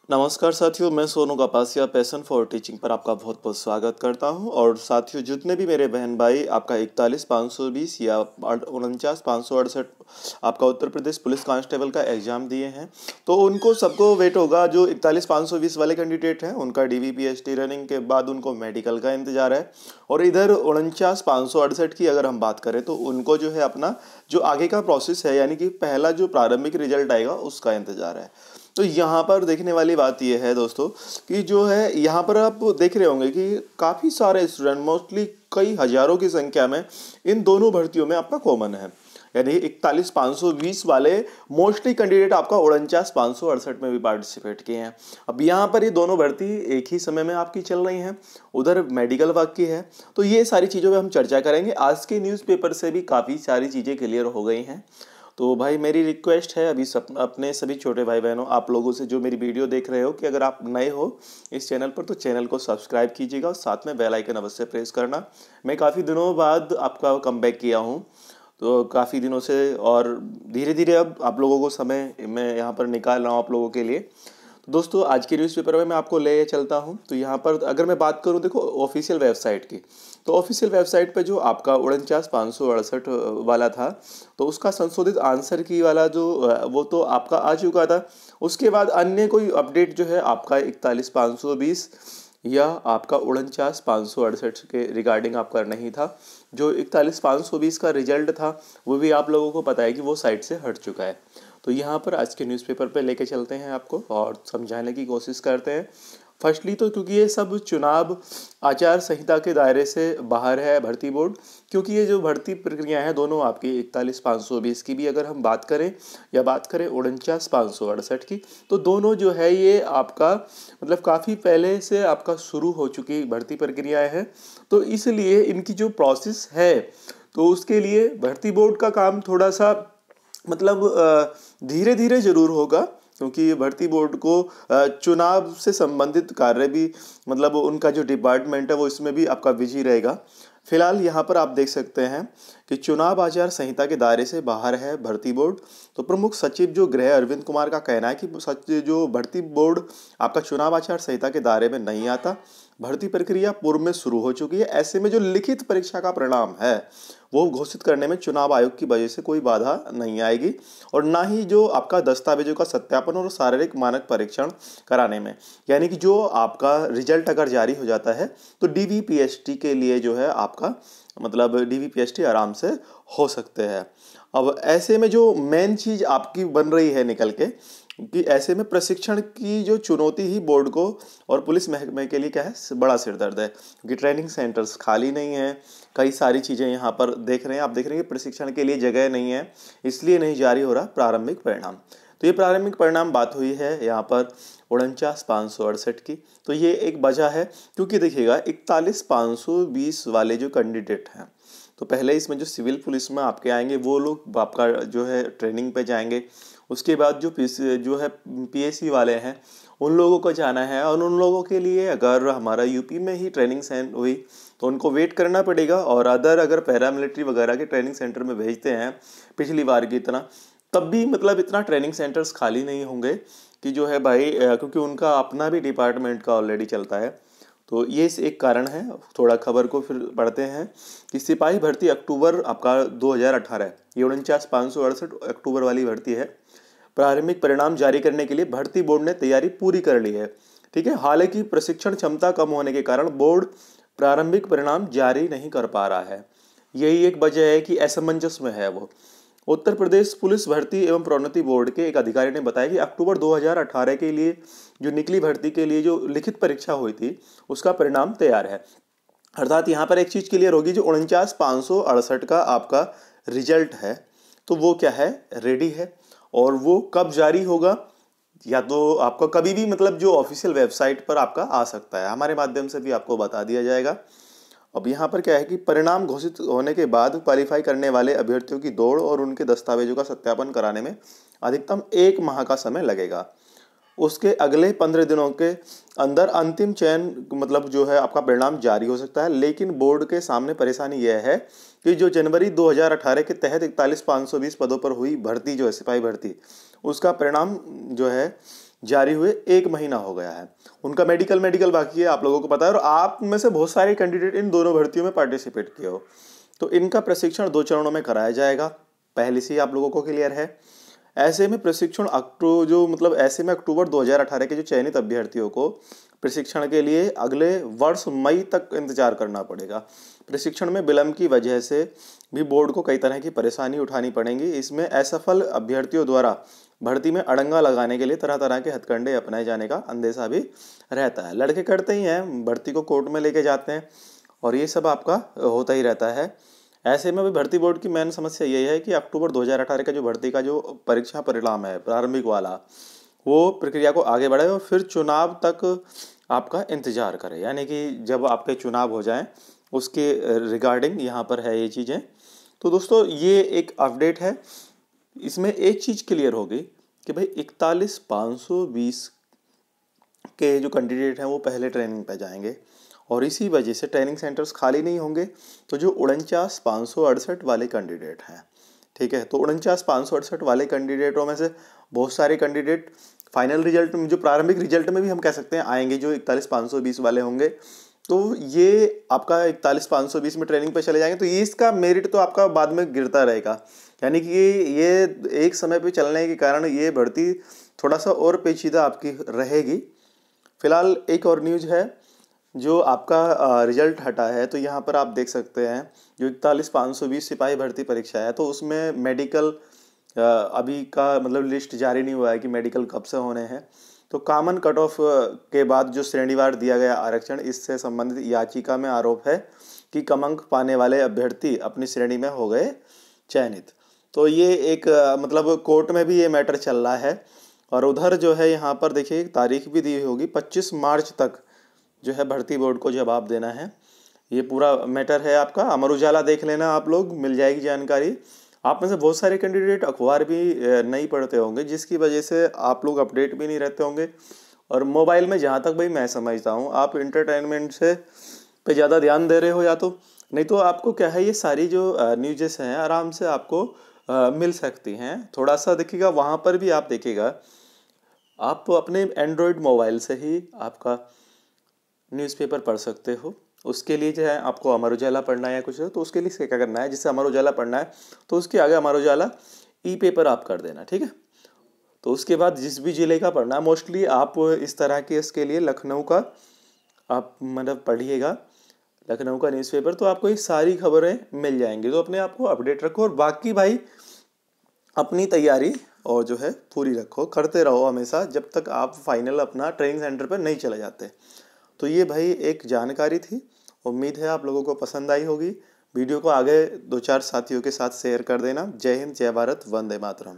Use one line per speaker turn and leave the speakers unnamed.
नमस्कार साथियों, मैं सोनू कपासिया पैशन फॉर टीचिंग पर आपका बहुत बहुत स्वागत करता हूं। और साथियों, जितने भी मेरे बहन भाई आपका 41,520 या 49,568 आपका उत्तर प्रदेश पुलिस कांस्टेबल का एग्ज़ाम दिए हैं, तो उनको सबको वेट होगा। जो 41,520 वाले कैंडिडेट हैं उनका DVPST रनिंग के बाद उनको मेडिकल का इंतज़ार है। और इधर 49,568 की अगर हम बात करें तो उनको जो है अपना जो आगे का प्रोसेस है, यानी कि पहला जो प्रारंभिक रिजल्ट आएगा उसका इंतज़ार है। तो यहाँ पर देखने वाली बात यह है दोस्तों कि जो है यहाँ पर आप देख रहे होंगे कि काफ़ी सारे स्टूडेंट, मोस्टली कई हज़ारों की संख्या में इन दोनों भर्तियों में आपका कॉमन है। यानी 41,520 वाले मोस्टली कैंडिडेट आपका 49,568 में भी पार्टिसिपेट किए हैं। अब यहाँ पर ये दोनों भर्ती एक ही समय में आपकी चल रही हैं, उधर मेडिकल वर्क की है। तो ये सारी चीज़ों पे हम चर्चा करेंगे। आज के न्यूज़पेपर से भी काफ़ी सारी चीज़ें क्लियर हो गई हैं। तो भाई मेरी रिक्वेस्ट है अभी अपने सभी छोटे भाई बहनों, आप लोगों से जो मेरी वीडियो देख रहे हो, कि अगर आप नए हो इस चैनल पर तो चैनल को सब्सक्राइब कीजिएगा और साथ में बेल आइकन अवश्य प्रेस करना। मैं काफ़ी दिनों बाद आपका कमबैक किया हूँ, तो काफ़ी दिनों से, और धीरे धीरे अब आप लोगों को समय मैं यहाँ पर निकाल रहा हूँ आप लोगों के लिए। तो दोस्तों, आज के न्यूज़पेपर में मैं आपको ले चलता हूँ। तो यहाँ पर अगर मैं बात करूँ, देखो ऑफिशियल वेबसाइट की, तो ऑफिशियल वेबसाइट पे जो आपका 49,568 वाला था, तो उसका संशोधित आंसर की वाला जो वो तो आपका आ चुका था। उसके बाद अन्य कोई अपडेट जो है आपका 41,520 या आपका 49,568 के रिगार्डिंग आपका नहीं था। जो 41,520 का रिजल्ट था वो भी आप लोगों को पता है कि वो साइट से हट चुका है। तो यहाँ पर आज के न्यूज़पेपर पे लेके चलते हैं आपको और समझाने की कोशिश करते हैं। फर्स्टली तो क्योंकि ये सब चुनाव आचार संहिता के दायरे से बाहर है भर्ती बोर्ड, क्योंकि ये जो भर्ती प्रक्रिया है दोनों आपकी 41,520 की भी अगर हम बात करें या बात करें 49,568 की, तो दोनों जो है ये आपका मतलब काफ़ी पहले से आपका शुरू हो चुकी भर्ती प्रक्रियाएँ हैं। तो इसलिए इनकी जो प्रोसेस है, तो उसके लिए भर्ती बोर्ड का काम थोड़ा सा मतलब धीरे धीरे जरूर होगा, क्योंकि भर्ती बोर्ड को चुनाव से संबंधित कार्य भी, मतलब उनका जो डिपार्टमेंट है वो इसमें भी आपका बिजी रहेगा। फिलहाल यहाँ पर आप देख सकते हैं कि चुनाव आचार संहिता के दायरे से बाहर है भर्ती बोर्ड। तो प्रमुख सचिव जो गृह अरविंद कुमार का कहना है कि जो भर्ती बोर्ड आपका चुनाव आचार संहिता के दायरे में नहीं आता। भर्ती प्रक्रिया पूर्व में शुरू हो चुकी है। ऐसे में जो लिखित परीक्षा का परिणाम है वो घोषित करने में चुनाव आयोग की वजह से कोई बाधा नहीं आएगी, और ना ही जो आपका दस्तावेजों का सत्यापन और शारीरिक मानक परीक्षण कराने में। यानी कि जो आपका रिजल्ट अगर जारी हो जाता है तो DVPST के लिए जो है आपका मतलब DVPST आराम से हो सकते हैं। अब ऐसे में जो मेन चीज़ आपकी बन रही है निकल के, कि ऐसे में प्रशिक्षण की जो चुनौती ही बोर्ड को और पुलिस महकमे के लिए क्या है, बड़ा सिरदर्द है, क्योंकि ट्रेनिंग सेंटर्स खाली नहीं है। कई सारी चीज़ें यहाँ पर देख रहे हैं, आप देख रहे हैं कि प्रशिक्षण के लिए जगह नहीं है, इसलिए नहीं जारी हो रहा प्रारंभिक परिणाम। तो ये प्रारंभिक परिणाम बात हुई है यहाँ पर 49,568 की। तो ये एक वजह है, क्योंकि देखिएगा 41,520 वाले जो कैंडिडेट हैं, तो पहले इसमें जो सिविल पुलिस में आपके आएंगे वो लोग आपका जो है ट्रेनिंग पे जाएंगे। उसके बाद जो है PSC वाले हैं उन लोगों को जाना है, और उन लोगों के लिए अगर हमारा यूपी में ही ट्रेनिंग सेंटर हुई तो उनको वेट करना पड़ेगा। और अगर पैरामिलिट्री वगैरह के ट्रेनिंग सेंटर में भेजते हैं पिछली बार की तरह, तब भी मतलब इतना ट्रेनिंग सेंटर्स खाली नहीं होंगे कि जो है भाई, क्योंकि उनका अपना भी डिपार्टमेंट का ऑलरेडी चलता है। तो ये एक कारण है। थोड़ा खबर को फिर पढ़ते हैं कि सिपाही भर्ती अक्टूबर आपका 2018, ये 49,568 अक्टूबर वाली भर्ती है। प्रारंभिक परिणाम जारी करने के लिए भर्ती बोर्ड ने तैयारी पूरी कर ली है। ठीक है, हालांकि प्रशिक्षण क्षमता कम होने के कारण बोर्ड प्रारंभिक परिणाम जारी नहीं कर पा रहा है। यही एक वजह है कि असमंजस में है वो। उत्तर प्रदेश पुलिस भर्ती एवं प्रोन्नति बोर्ड के एक अधिकारी ने बताया कि अक्टूबर 2018 के लिए जो निकली भर्ती के लिए जो लिखित परीक्षा हुई थी उसका परिणाम तैयार है। अर्थात यहाँ पर एक चीज़ क्लियर होगी, जो 49,568 का आपका रिजल्ट है तो वो क्या है, रेडी है। और वो कब जारी होगा, या तो आपको कभी भी मतलब जो ऑफिशियल वेबसाइट पर आपका आ सकता है, हमारे माध्यम से भी आपको बता दिया जाएगा। अब यहाँ पर क्या है कि परिणाम घोषित होने के बाद क्वालिफाई करने वाले अभ्यर्थियों की दौड़ और उनके दस्तावेजों का सत्यापन कराने में अधिकतम 1 माह का समय लगेगा। उसके अगले 15 दिनों के अंदर अंतिम चयन मतलब जो है आपका परिणाम जारी हो सकता है। लेकिन बोर्ड के सामने परेशानी यह है कि जो जनवरी 2018 के तहत 41,520 पदों पर हुई भर्ती जो है सिपाही भर्ती, उसका परिणाम जो है जारी हुए 1 महीना हो गया है। उनका मेडिकल बाकी है, आप लोगों को पता है, और आप में से बहुत सारे कैंडिडेट इन दोनों भर्तियों में पार्टिसिपेट किए हो। तो इनका प्रशिक्षण 2 चरणों में कराया जाएगा, पहले से ही आप लोगों को क्लियर है। ऐसे में प्रशिक्षण ऐसे में अक्टूबर 2018 के जो चयनित अभ्यर्थियों को प्रशिक्षण के लिए अगले वर्ष मई तक इंतजार करना पड़ेगा। प्रशिक्षण में विलंब की वजह से भी बोर्ड को कई तरह की परेशानी उठानी पड़ेंगी। इसमें असफल अभ्यर्थियों द्वारा भर्ती में अड़ंगा लगाने के लिए तरह तरह के हथकंडे अपनाए जाने का अंदेशा भी रहता है। लड़के करते ही हैं, भर्ती को कोर्ट में लेके जाते हैं और ये सब आपका होता ही रहता है। ऐसे में भी भर्ती बोर्ड की मेन समस्या यही है कि अक्टूबर 2018 का जो भर्ती का जो परीक्षा परिणाम है प्रारंभिक वाला, वो प्रक्रिया को आगे बढ़ाए और फिर चुनाव तक आपका इंतजार करे, यानी कि जब आपके चुनाव हो जाएं उसके रिगार्डिंग यहाँ पर है ये चीज़ें। तो दोस्तों ये एक अपडेट है। इसमें एक चीज़ क्लियर होगी कि भाई 41,520 के जो कैंडिडेट हैं वो पहले ट्रेनिंग पे जाएंगे और इसी वजह से ट्रेनिंग सेंटर्स खाली नहीं होंगे। तो जो 49,568 वाले कैंडिडेट हैं, ठीक है, तो 49,568 वाले कैंडिडेटों में से बहुत सारे कैंडिडेट फाइनल रिजल्ट में, जो प्रारंभिक रिजल्ट में भी हम कह सकते हैं आएंगे, जो 41,520 वाले होंगे। तो ये आपका 41,520 में ट्रेनिंग पे चले जाएंगे, तो ये इसका मेरिट तो आपका बाद में गिरता रहेगा, यानी कि ये एक समय पे चलने के कारण ये भर्ती थोड़ा सा और पेचीदा आपकी रहेगी। फिलहाल एक और न्यूज़ है, जो आपका रिजल्ट हटा है, तो यहाँ पर आप देख सकते हैं जो 41,520 सिपाही भर्ती परीक्षा है, तो उसमें मेडिकल अभी का लिस्ट जारी नहीं हुआ है कि मेडिकल कब से होने हैं। तो कॉमन कट ऑफ के बाद जो श्रेणीवार दिया गया आरक्षण, इससे संबंधित याचिका में आरोप है कि कम अंक पाने वाले अभ्यर्थी अपनी श्रेणी में हो गए चयनित। तो ये एक कोर्ट में भी ये मैटर चल रहा है। और उधर जो है यहाँ पर देखिए तारीख भी दी होगी, 25 मार्च तक जो है भर्ती बोर्ड को जवाब देना है। ये पूरा मैटर है आपका, अमर उजाला देख लेना आप लोग, मिल जाएगी जानकारी। आप में से बहुत सारे कैंडिडेट अखबार भी नहीं पढ़ते होंगे, जिसकी वजह से आप लोग अपडेट भी नहीं रहते होंगे। और मोबाइल में जहाँ तक भाई मैं समझता हूँ, आप इंटरटेनमेंट से पे ज़्यादा ध्यान दे रहे हो या तो, नहीं तो आपको क्या है, ये सारी जो न्यूज़ेस हैं आराम से आपको मिल सकती हैं। थोड़ा सा देखिएगा, वहाँ पर भी आप देखिएगा, आप अपने एंड्रॉयड मोबाइल से ही आपका न्यूज़पेपर पढ़ सकते हो। उसके लिए जो है आपको अमर उजाला पढ़ना है या कुछ, तो उसके लिए क्या करना है, जिससे अमर उजाला पढ़ना है तो उसके आगे अमर उजाला ई पेपर आप कर देना, ठीक है। तो उसके बाद जिस भी जिले का पढ़ना है, मोस्टली आप इस तरह के इसके लिए लखनऊ का आप पढ़िएगा, लखनऊ का न्यूज़पेपर, तो आपको ये सारी खबरें मिल जाएंगी। तो अपने आप को अपडेट रखो और बाकी भाई अपनी तैयारी और जो है पूरी रखो, करते रहो हमेशा, जब तक आप फाइनल अपना ट्रेनिंग सेंटर पर नहीं चले जाते। तो ये भाई एक जानकारी थी, उम्मीद है आप लोगों को पसंद आई होगी। वीडियो को आगे 2-4 साथियों के साथ शेयर कर देना। जय हिंद, जय भारत, वंदे मातरम।